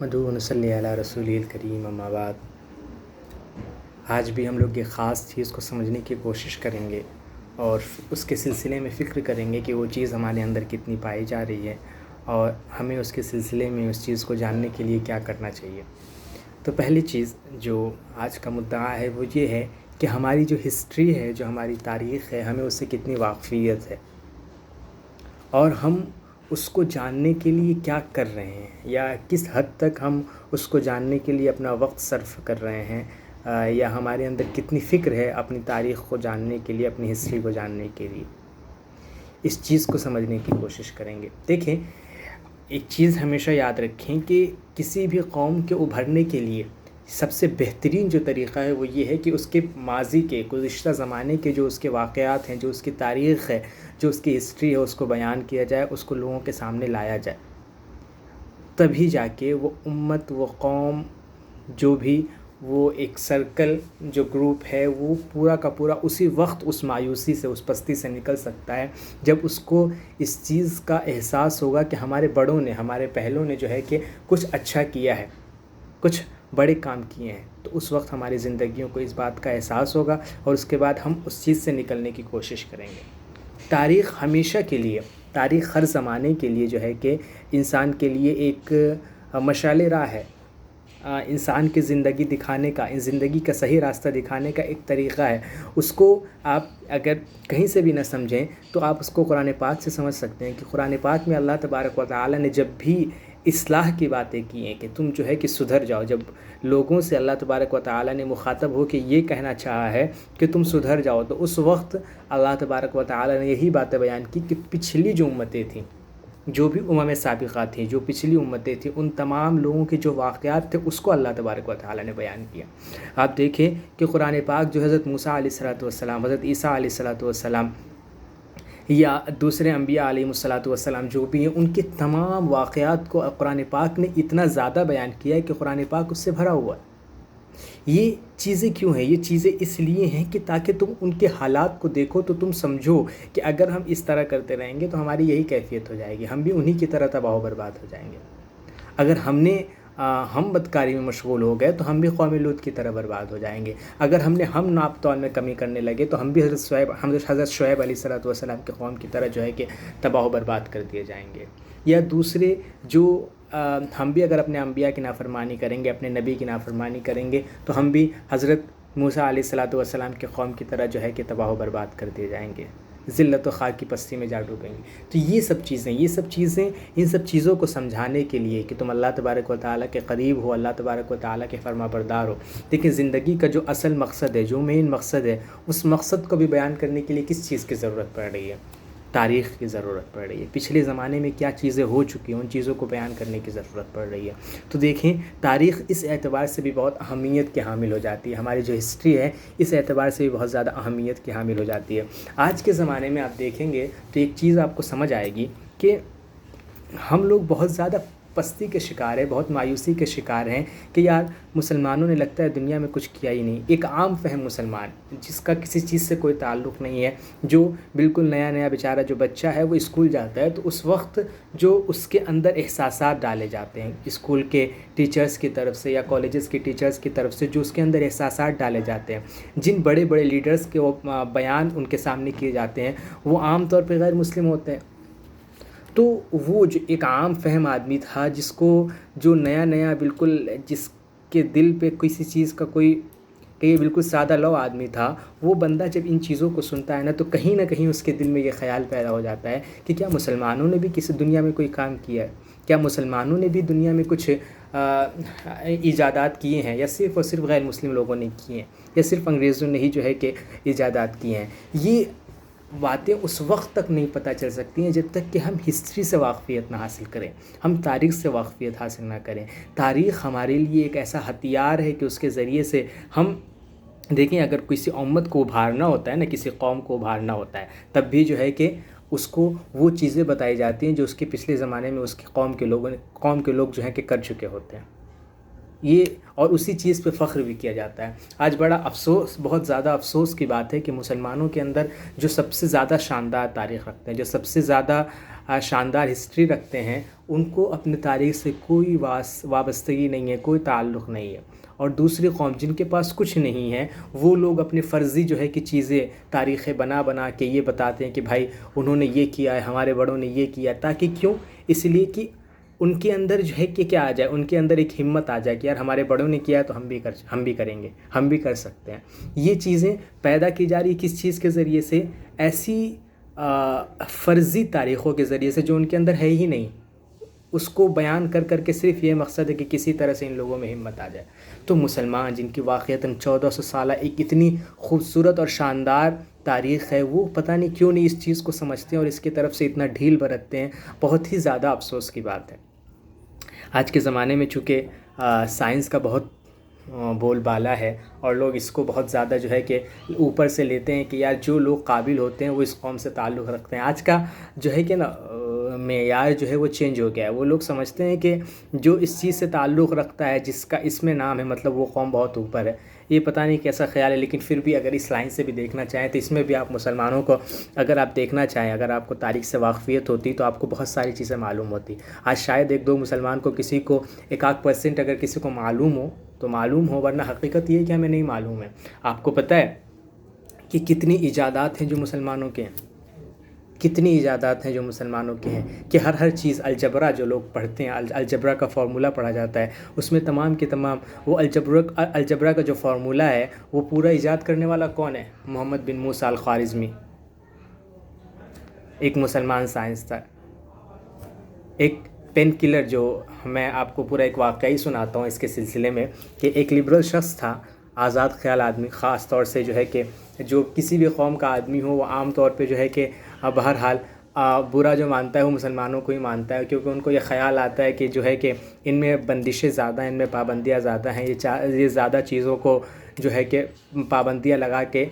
مدعو نصلی علی رسول الکریم اما بعد۔ آج بھی ہم لوگ ایک خاص چیز کو سمجھنے کی کوشش کریں گے اور اس کے سلسلے میں فکر کریں گے کہ وہ چیز ہمارے اندر کتنی پائی جا رہی ہے اور ہمیں اس کے سلسلے میں اس چیز کو جاننے کے لیے کیا کرنا چاہیے۔ تو پہلی چیز جو آج کا مدعا ہے وہ یہ ہے کہ ہماری جو ہسٹری ہے، جو ہماری تاریخ ہے، ہمیں اس سے کتنی واقفیت ہے اور ہم اس کو جاننے کے لیے کیا کر رہے ہیں یا کس حد تک ہم اس کو جاننے کے لیے اپنا وقت صرف کر رہے ہیں، یا ہمارے اندر کتنی فکر ہے اپنی تاریخ کو جاننے کے لیے، اپنی ہسٹری کو جاننے کے لیے۔ اس چیز کو سمجھنے کی کوشش کریں گے۔ دیکھیں، ایک چیز ہمیشہ یاد رکھیں کہ کسی بھی قوم کے ابھرنے کے لیے سب سے بہترین جو طریقہ ہے وہ یہ ہے کہ اس کے ماضی کے، گزشتہ زمانے کے جو اس کے واقعات ہیں، جو اس کی تاریخ ہے، جو اس کی ہسٹری ہے، اس کو بیان کیا جائے، اس کو لوگوں کے سامنے لایا جائے۔ تبھی جا کے وہ امت، وہ قوم، جو بھی وہ ایک سرکل، جو گروپ ہے، وہ پورا کا پورا اسی وقت اس مایوسی سے، اس پستی سے نکل سکتا ہے جب اس کو اس چیز کا احساس ہوگا کہ ہمارے بڑوں نے، ہمارے پہلوں نے جو ہے کہ کچھ اچھا کیا ہے، کچھ بڑے کام کیے ہیں۔ تو اس وقت ہماری زندگیوں کو اس بات کا احساس ہوگا اور اس کے بعد ہم اس چیز سے نکلنے کی کوشش کریں گے۔ تاریخ ہمیشہ کے لیے، تاریخ ہر زمانے کے لیے جو ہے کہ انسان کے لیے ایک مشعل راہ ہے، انسان کی زندگی دکھانے کا، زندگی کا صحیح راستہ دکھانے کا ایک طریقہ ہے۔ اس کو آپ اگر کہیں سے بھی نہ سمجھیں تو آپ اس کو قرآن پاک سے سمجھ سکتے ہیں کہ قرآن پاک میں اللہ تبارک و تعالی نے جب بھی اصلاح کی باتیں کی ہیں کہ تم جو ہے کہ سدھر جاؤ، جب لوگوں سے اللہ تبارک و تعالی نے مخاطب ہو کے یہ کہنا چاہا ہے کہ تم سدھر جاؤ، تو اس وقت اللہ تبارک و تعالی نے یہی باتیں بیان کی کہ پچھلی جو امتیں تھیں، جو بھی سابقہ تھیں، جو پچھلی امتیں تھیں، ان تمام لوگوں کے جو واقعات تھے اس کو اللہ تبارک و تعالی نے بیان کیا۔ آپ دیکھیں کہ قرآن پاک جو حضرت موسیٰ علیہ السلام، حضرت عیسیٰ علیہ السلام یا دوسرے انبیاء علیہ السلام جو بھی ہیں، ان کے تمام واقعات کو قرآن پاک نے اتنا زیادہ بیان کیا ہے کہ قرآن پاک اس سے بھرا ہوا ہے۔ یہ چیزیں کیوں ہیں؟ یہ چیزیں اس لیے ہیں کہ تاکہ تم ان کے حالات کو دیکھو تو تم سمجھو کہ اگر ہم اس طرح کرتے رہیں گے تو ہماری یہی کیفیت ہو جائے گی، ہم بھی انہی کی طرح تباہ و برباد ہو جائیں گے۔ اگر ہم بدکاری میں مشغول ہو گئے تو ہم بھی قوم لوط کی طرح برباد ہو جائیں گے۔ اگر ہم ناپ تول میں کمی کرنے لگے تو ہم بھی حضرت شعیب علیہ السلام کے قوم کی طرح جو ہے کہ تباہ و برباد کر دیے جائیں گے۔ یا دوسرے جو ہم بھی اگر اپنے انبیاء کی نافرمانی کریں گے، اپنے نبی کی نافرمانی کریں گے تو ہم بھی حضرت موسیٰ علیہ السلام کے قوم کی طرح جو ہے کہ تباہ و برباد کر دیے جائیں گے، ذلت و خار کی پستی میں جا ڈوبیں گے۔ تو یہ سب چیزیں ان سب چیزوں کو سمجھانے کے لیے کہ تم اللہ تبارک و تعالیٰ کے قریب ہو، اللہ تبارک و تعالیٰ کے فرما بردار ہو۔ لیکن زندگی کا جو اصل مقصد ہے، جو مین مقصد ہے، اس مقصد کو بھی بیان کرنے کے لیے کس چیز کی ضرورت پڑ رہی ہے؟ تاریخ کی ضرورت پڑ رہی ہے۔ پچھلے زمانے میں کیا چیزیں ہو چکی ہیں، ان چیزوں کو بیان کرنے کی ضرورت پڑ رہی ہے۔ تو دیکھیں، تاریخ اس اعتبار سے بھی بہت اہمیت کی حامل ہو جاتی ہے، ہماری جو ہسٹری ہے اس اعتبار سے بھی بہت زیادہ اہمیت کی حامل ہو جاتی ہے۔ آج کے زمانے میں آپ دیکھیں گے تو ایک چیز آپ کو سمجھ آئے گی کہ ہم لوگ بہت زیادہ پستی کے شکار ہیں، بہت مایوسی کے شکار ہیں کہ یار مسلمانوں نے لگتا ہے دنیا میں کچھ کیا ہی نہیں۔ ایک عام فہم مسلمان جس کا کسی چیز سے کوئی تعلق نہیں ہے، جو بالکل نیا بیچارہ جو بچہ ہے وہ اسکول جاتا ہے تو اس وقت جو اس کے اندر احساسات ڈالے جاتے ہیں اسکول کے ٹیچرز کی طرف سے یا کالجز کے ٹیچرز کی طرف سے، جو اس کے اندر احساسات ڈالے جاتے ہیں، جن بڑے بڑے لیڈرز کے بیان ان کے سامنے کیے جاتے ہیں، وہ عام طور پہ غیر مسلم ہوتے ہیں۔ تو وہ جو ایک عام فہم آدمی تھا، جس کو جو نیا بالکل، جس کے دل پہ کسی چیز کا کوئی، کہ یہ بالکل سادہ لو آدمی تھا، وہ بندہ جب ان چیزوں کو سنتا ہے نا تو کہیں نہ کہیں اس کے دل میں یہ خیال پیدا ہو جاتا ہے کہ کیا مسلمانوں نے بھی کسی دنیا میں کوئی کام کیا ہے؟ کیا مسلمانوں نے بھی دنیا میں کچھ ایجادات کیے ہیں، یا صرف اور صرف غیر مسلم لوگوں نے کیے ہیں، یا صرف انگریزوں نے ہی جو ہے کہ ایجادات کیے ہیں؟ یہ باتیں اس وقت تک نہیں پتہ چل سکتی ہیں جب تک کہ ہم ہسٹری سے واقفیت نہ حاصل کریں، ہم تاریخ سے واقفیت حاصل نہ کریں۔ تاریخ ہمارے لیے ایک ایسا ہتھیار ہے کہ اس کے ذریعے سے ہم دیکھیں، اگر کسی امت کو ابھارنا ہوتا ہے نا، کسی قوم کو ابھارنا ہوتا ہے، تب بھی جو ہے کہ اس کو وہ چیزیں بتائی جاتی ہیں جو اس کے پچھلے زمانے میں اس کی قوم کے لوگ جو ہیں کہ کر چکے ہوتے ہیں۔ یہ اور اسی چیز پہ فخر بھی کیا جاتا ہے۔ آج بڑا افسوس، بہت زیادہ افسوس کی بات ہے کہ مسلمانوں کے اندر جو سب سے زیادہ شاندار تاریخ رکھتے ہیں، جو سب سے زیادہ شاندار ہسٹری رکھتے ہیں، ان کو اپنے تاریخ سے کوئی وابستگی نہیں ہے، کوئی تعلق نہیں ہے، اور دوسری قوم جن کے پاس کچھ نہیں ہے، وہ لوگ اپنے فرضی جو ہے کہ چیزیں تاریخیں بنا کے یہ بتاتے ہیں کہ بھائی انہوں نے یہ کیا ہے، ہمارے بڑوں نے یہ کیا، تاکہ کیوں؟ اس لیے کہ ان کے اندر جو ہے کہ کیا آ جائے، ان کے اندر ایک ہمت آ جائے کہ یار ہمارے بڑوں نے کیا ہے تو ہم بھی کریں گے، ہم بھی کر سکتے ہیں۔ یہ چیزیں پیدا کی جا رہی کس چیز کے ذریعے سے؟ ایسی فرضی تاریخوں کے ذریعے سے جو ان کے اندر ہے ہی نہیں، اس کو بیان کر کے صرف یہ مقصد ہے کہ کسی طرح سے ان لوگوں میں ہمت آ جائے۔ تو مسلمان جن کی واقعتاً 1400 سالہ ایک اتنی خوبصورت اور شاندار تاریخ ہے، وہ پتہ نہیں کیوں نہیں اس چیز کو سمجھتے ہیں اور اس کی طرف سے اتنا ڈھیل برتتے ہیں۔ بہت ہی زیادہ افسوس کی بات ہے۔ آج کے زمانے میں چونکہ سائنس کا بہت بول بالا ہے اور لوگ اس کو بہت زیادہ جو ہے کہ اوپر سے لیتے ہیں کہ یار جو لوگ قابل ہوتے ہیں وہ اس قوم سے تعلق رکھتے ہیں۔ آج کا جو ہے کہ نا معیار جو ہے وہ چینج ہو گیا ہے۔ وہ لوگ سمجھتے ہیں کہ جو اس چیز سے تعلق رکھتا ہے، جس کا اس میں نام ہے، مطلب وہ قوم بہت اوپر ہے۔ یہ پتہ نہیں کیسا خیال ہے، لیکن پھر بھی اگر اس لائن سے بھی دیکھنا چاہیں تو اس میں بھی آپ مسلمانوں کو اگر آپ دیکھنا چاہیں، اگر آپ کو تاریخ سے واقفیت ہوتی تو آپ کو بہت ساری چیزیں معلوم ہوتی۔ آج شاید ایک دو مسلمان کو، کسی کو 1% اگر کسی کو معلوم ہو تو معلوم ہو، ورنہ حقیقت یہ ہے کہ ہمیں نہیں معلوم ہے۔ آپ کو پتہ ہے کہ کتنی ایجادات ہیں جو مسلمانوں کے ہیں، کتنی ایجادات ہیں جو مسلمانوں کے ہیں، کہ ہر چیز الجبرا جو لوگ پڑھتے ہیں، الجبرا کا فارمولہ پڑھا جاتا ہے، اس میں تمام کے تمام وہ الجبرا کا جو فارمولہ ہے وہ پورا ایجاد کرنے والا کون ہے؟ محمد بن موسیٰ الخوارزمی، ایک مسلمان سائنسداں، ایک پین کلر۔ جو میں آپ کو پورا ایک واقعہ ہی سناتا ہوں اس کے سلسلے میں، کہ ایک لبرل شخص تھا، آزاد خیال آدمی، خاص طور سے جو ہے کہ جو کسی بھی قوم کا آدمی ہو، وہ عام طور پہ جو ہے کہ بہرحال برا جو مانتا ہے وہ مسلمانوں کو ہی مانتا ہے، کیونکہ ان کو یہ خیال آتا ہے کہ جو ہے کہ ان میں بندشیں زیادہ ہیں، ان میں پابندیاں زیادہ ہیں، یہ زیادہ چیزوں کو جو ہے کہ پابندیاں لگا کے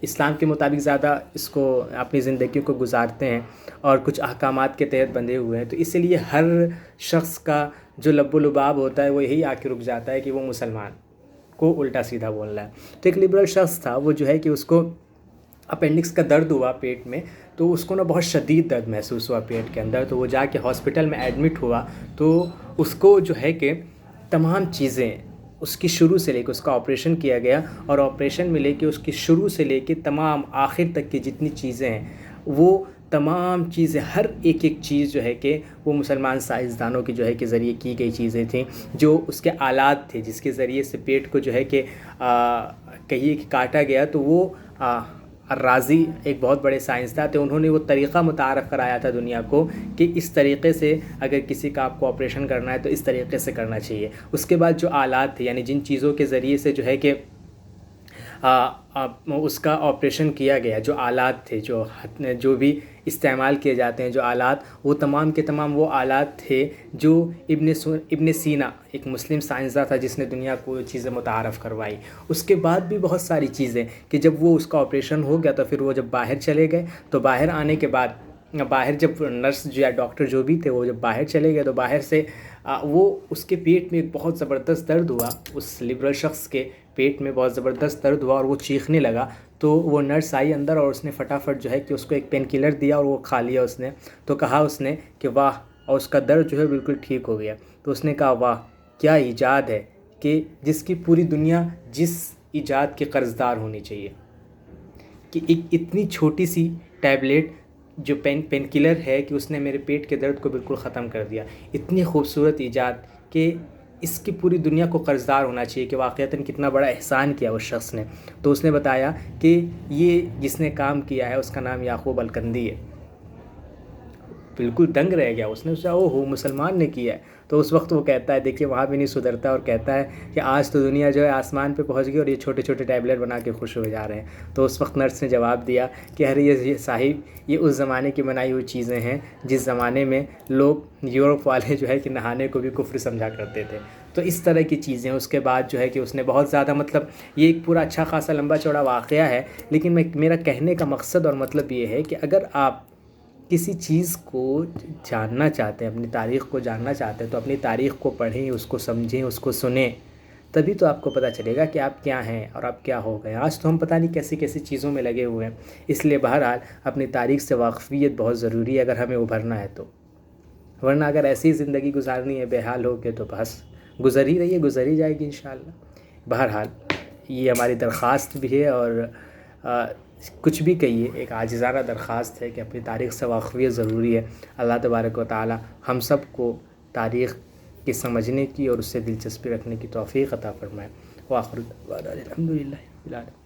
اسلام کے مطابق زیادہ اس کو اپنی زندگی کو گزارتے ہیں اور کچھ احکامات کے تحت بندھے ہوئے ہیں۔ تو اس لیے ہر شخص کا جو لب و لباب ہوتا ہے وہ یہی آ کے رک جاتا ہے کہ وہ مسلمان کو الٹا سیدھا بولنا ہے۔ تو ایک لبرل شخص تھا، وہ جو ہے کہ اس کو اپینڈکس کا درد ہوا پیٹ میں، تو اس کو نا بہت شدید درد محسوس ہوا پیٹ کے اندر، تو وہ جا کے ہاسپٹل میں ایڈمٹ ہوا۔ تو اس کو جو ہے کہ تمام چیزیں اس کی شروع سے لے کے، اس کا آپریشن کیا گیا، اور آپریشن میں لے کے اس کی شروع سے لے کے تمام آخر تک کی جتنی چیزیں ہیں، وہ تمام چیزیں، ہر ایک چیز جو ہے کہ وہ مسلمان سائنسدانوں کے جو ہے کہ ذریعے کی گئی چیزیں تھیں، جو اس کے آلات تھے جس کے ذریعے سے پیٹ کو جو ہے کہ کہیے کہ کاٹا گیا۔ تو وہ الرازی ایک بہت بڑے سائنسداں تھے، انہوں نے وہ طریقہ متعارف کرایا تھا دنیا کو کہ اس طریقے سے اگر کسی کا آپ کو آپریشن کرنا ہے تو اس طریقے سے کرنا چاہیے۔ اس کے بعد جو آلات تھے، یعنی جن چیزوں کے ذریعے سے جو ہے کہ اس کا آپریشن کیا گیا، جو آلات تھے، جو بھی استعمال کیے جاتے ہیں جو آلات، وہ تمام کے تمام وہ آلات تھے جو ابن سینا ایک مسلم سائنسداں تھا جس نے دنیا کو چیزیں متعارف کروائی۔ اس کے بعد بھی بہت ساری چیزیں کہ جب وہ اس کا آپریشن ہو گیا تو پھر وہ جب باہر چلے گئے، تو باہر آنے کے بعد باہر جب نرس یا ڈاکٹر جو بھی تھے وہ جب باہر چلے گئے تو باہر سے وہ اس کے پیٹ میں ایک بہت زبردست درد ہوا، اس لبرل شخص کے پیٹ میں بہت زبردست درد ہوا اور وہ چیخنے لگا۔ تو وہ نرس آئی اندر اور اس نے فٹافٹ جو ہے کہ اس کو ایک پین کلر دیا اور وہ کھا لیا اس نے۔ تو کہا اس نے کہ واہ، اور اس کا درد جو ہے بالکل ٹھیک ہو گیا۔ تو اس نے کہا واہ کیا ایجاد ہے، کہ جس کی پوری دنیا جس ایجاد کے قرضدار ہونی چاہیے، کہ ایک اتنی چھوٹی سی ٹیبلیٹ جو پین کلر ہے کہ اس نے میرے پیٹ کے درد کو بالکل ختم کر دیا۔ اتنی خوبصورت ایجاد کہ اس کی پوری دنیا کو قرضدار ہونا چاہیے کہ واقعتاً کتنا بڑا احسان کیا اس شخص نے۔ تو اس نے بتایا کہ یہ جس نے کام کیا ہے اس کا نام یعقوب الکندی ہے۔ بالکل دنگ رہ گیا، اس نے سوچا او ہو مسلمان نے کیا ہے۔ تو اس وقت وہ کہتا ہے، دیکھیے وہاں بھی نہیں سدھرتا، اور کہتا ہے کہ آج تو دنیا جو ہے آسمان پہ پہنچ گئی اور یہ چھوٹے چھوٹے ٹیبلٹ بنا کے خوش ہوئے جا رہے ہیں۔ تو اس وقت نرس نے جواب دیا کہ ارے یہ صاحب، یہ اس زمانے کی بنائی ہوئی چیزیں ہیں جس زمانے میں لوگ یورپ والے جو ہے کہ نہانے کو بھی کفر سمجھا کرتے تھے۔ تو اس طرح کی چیزیں۔ اس کے بعد جو ہے کہ اس نے بہت زیادہ، مطلب یہ ایک پورا اچھا خاصا لمبا چوڑا واقعہ ہے، لیکن میرا کہنے کا مقصد اور مطلب یہ ہے کہ اگر آپ کسی چیز کو جاننا چاہتے ہیں، اپنی تاریخ کو جاننا چاہتے ہیں تو اپنی تاریخ کو پڑھیں، اس کو سمجھیں، اس کو سنیں، تبھی تو آپ کو پتہ چلے گا کہ آپ کیا ہیں اور آپ کیا ہو گئے. آج تو ہم پتہ نہیں کیسی کیسی چیزوں میں لگے ہوئے ہیں. اس لیے بہرحال اپنی تاریخ سے واقفیت بہت ضروری ہے اگر ہمیں ابھرنا ہے تو. ورنہ اگر ایسی زندگی گزارنی ہے بے حال ہو کے تو بس گزر ہی رہی ہے، گزر ہی جائے گی انشاءاللہ. بہرحال یہ ہماری درخواست بھی ہے اور کچھ بھی کہیے ایک عاجزانہ درخواست ہے کہ اپنی تاریخ سے واقفیت ضروری ہے. اللہ تبارک و تعالی ہم سب کو تاریخ کی سمجھنے کی اور اس سے دلچسپی رکھنے کی توفیق عطا فرمائے. وآخر دعوانا الحمدللہ رب العالمین.